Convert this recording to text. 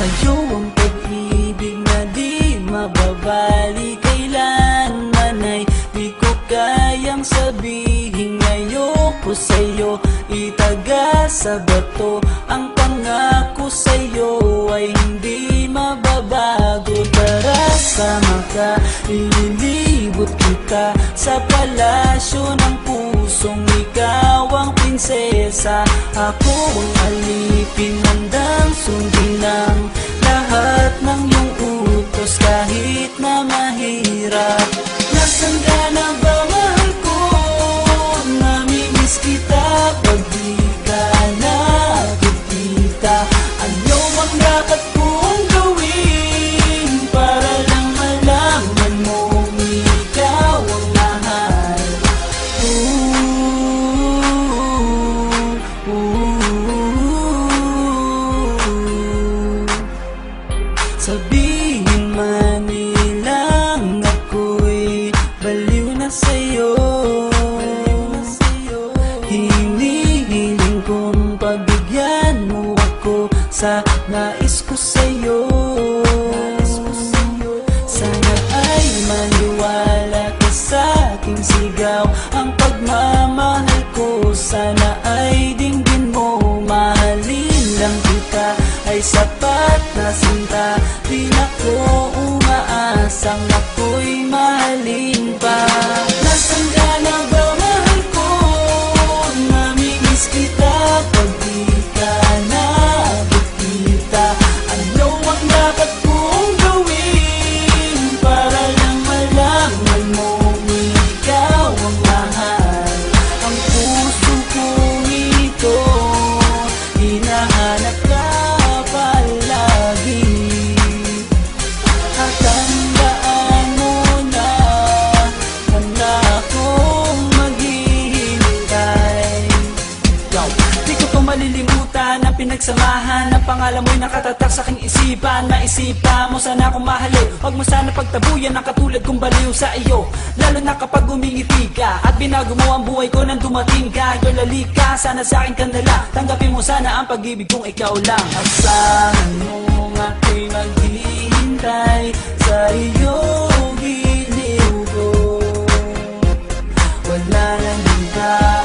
Sa'yo ang pag-ibig na di mababali, kailanman ay di ko kayang sabihin. Ayoko sa'yo itaga sa bato, ang pangako sa'yo ay hindi mababago. Tara sama ka, ililibot kita sa palasyo ng pusong ikaw ang prinsesa. Ako ang alipin, handang sundin ang lahat ng iyong utos kahit na mahirap. Nasaan ka na ba, mahal ko? Namimiss kita pag di ka nakikita. Ano ang dapat kong gawin para lang malaman mong ikaw ang mahal? Sabihin man nilang ako'y baliw na sa'yo, hinihiling kong pagbigyan mo ako sa nais ko sa'yo. Sana ay maniwala ka sa aking sigaw, ang pagmamahal ko sana ay dinggin mo. Mahalin lang kita ay sapat na sinta, di na ko umaasang ako'y mahalin pa. Nasaan ka na ba, mahal ko? Namimiss kita pag di ka nakikita. Ano ang dapat kong gawin para lang malaman mong ikaw ang mahal? Ang puso kong ito hinahanap ka palagi, at tandaan mo na handa akong maghihintay. Di ko to malilimutan ang pinagsamahan, ang pangalan mo'y nakatatak sa aking isipan. Maisipan mo sana akong mahalin, huwag mo sana pagtabuyan ang katulad kong baliw sa iyo. Lalo na kapag umingiti ka at binago mo ang buhay ko nang dumating ka. Girl, halika, sana sa akin ka na lang, tanggapin mo sana ang pag-ibig kong ikaw lang. Asahan mo ako'y maghihintay sa iyong giliw ko, wala nang hintay.